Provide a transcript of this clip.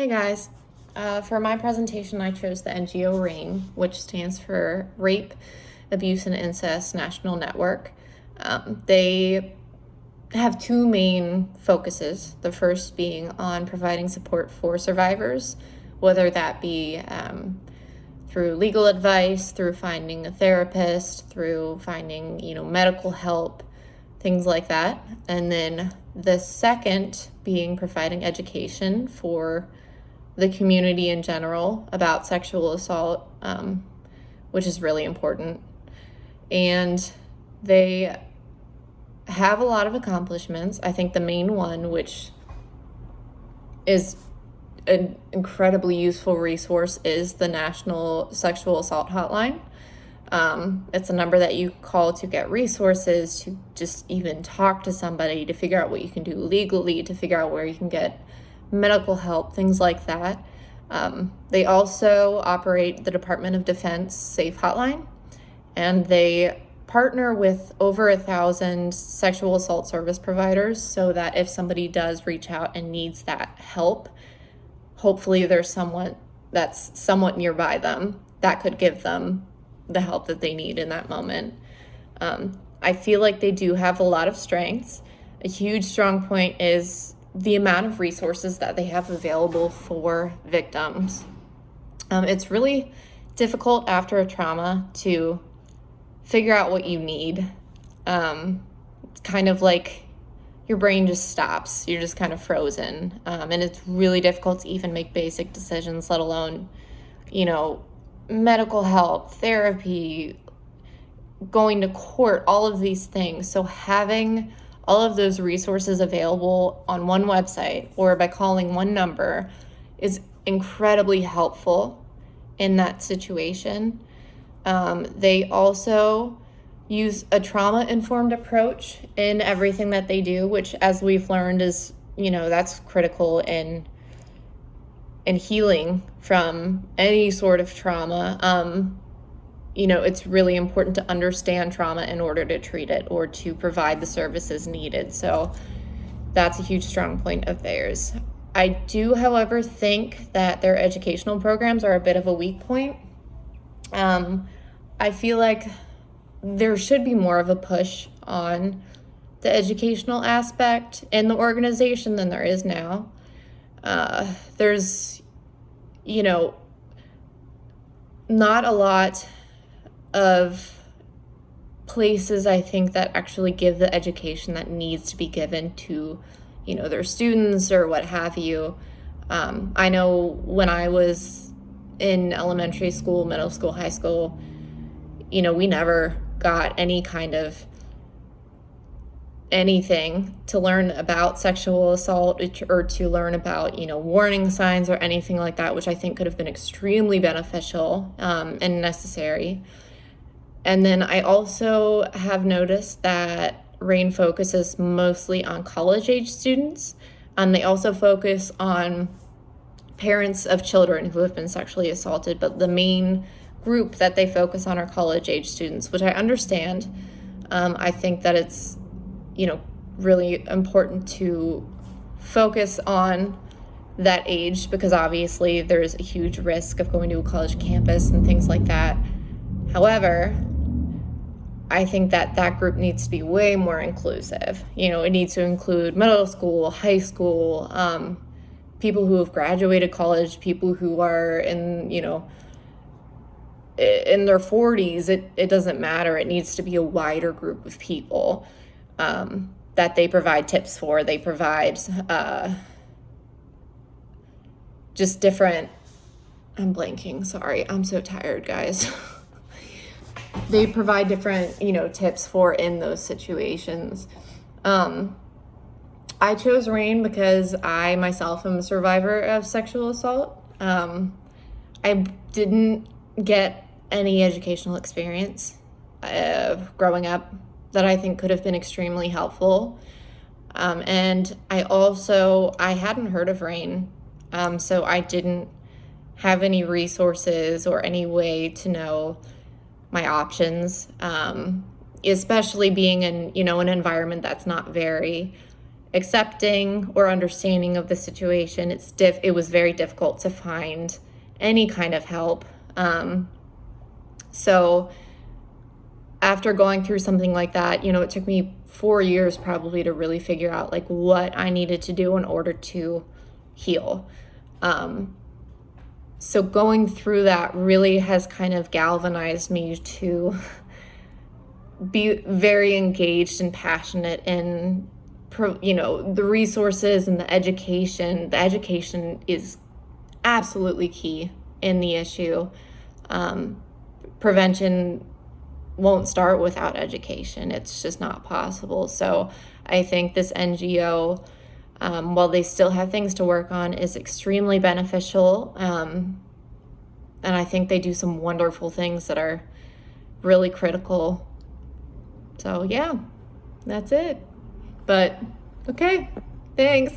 Hey guys, for my presentation I chose the NGO RAINN, which stands for Rape, Abuse and Incest National Network. They have two main focuses, the first being on providing support for survivors, whether that be through legal advice, through finding a therapist, through finding medical help, things like that. And then the second being providing education for the community in general about sexual assault, which is really important. And they have a lot of accomplishments. I think the main one, which is an incredibly useful resource, is the National Sexual Assault Hotline. It's a number that you call to get resources, to just even talk to somebody, to figure out what you can do legally, to figure out where you can get medical help, things like that. They also operate the Department of Defense Safe Hotline, and they partner with over 1,000 sexual assault service providers so that if somebody does reach out and needs that help, hopefully there's someone that's somewhat nearby them that could give them the help that they need in that moment. I feel like they do have a lot of strengths. A huge strong point is the amount of resources that they have available for victims. It's really difficult after a trauma to figure out what you need. It's kind of like your brain just stops. You're just kind of frozen. And it's really difficult to even make basic decisions, let alone, medical help, therapy, going to court, all of these things. So having all of those resources available on one website or by calling one number is incredibly helpful in that situation. They also use a trauma-informed approach in everything that they do, which, as we've learned, is, that's critical in healing from any sort of trauma. It's really important to understand trauma in order to treat it or to provide the services needed. So that's a huge strong point of theirs. I do, however, think that their educational programs are a bit of a weak point. I feel like there should be more of a push on the educational aspect in the organization than there is now. There's, not a lot of places, I think, that actually give the education that needs to be given to, their students or what have you. I know when I was in elementary school, middle school, high school, we never got any kind of anything to learn about sexual assault or to learn about, warning signs or anything like that, which I think could have been extremely beneficial and necessary. And then I also have noticed that RAINN focuses mostly on college-age students. They also focus on parents of children who have been sexually assaulted, but the main group that they focus on are college-age students, which I understand. I think that it's, really important to focus on that age because obviously there's a huge risk of going to a college campus and things like that. However, I think that group needs to be way more inclusive. It needs to include middle school, high school, people who have graduated college, people who are in their 40s. It doesn't matter. It needs to be a wider group of people that they provide tips for. They provide just different, I'm blanking, sorry, I'm so tired, guys. They provide different, tips for in those situations. I chose RAINN because I myself am a survivor of sexual assault. I didn't get any educational experience growing up that I think could have been extremely helpful. And I hadn't heard of RAINN, so I didn't have any resources or any way to know my options, especially being in, an environment that's not very accepting or understanding of the situation. It was very difficult to find any kind of help. So after going through something like that, it took me 4 years probably to really figure out like what I needed to do in order to heal. So going through that really has kind of galvanized me to be very engaged and passionate in, the resources and the education. The education is absolutely key in the issue. Prevention won't start without education. It's just not possible. So I think this NGO, while they still have things to work on, is extremely beneficial. And I think they do some wonderful things that are really critical. So yeah, that's it. But okay, thanks.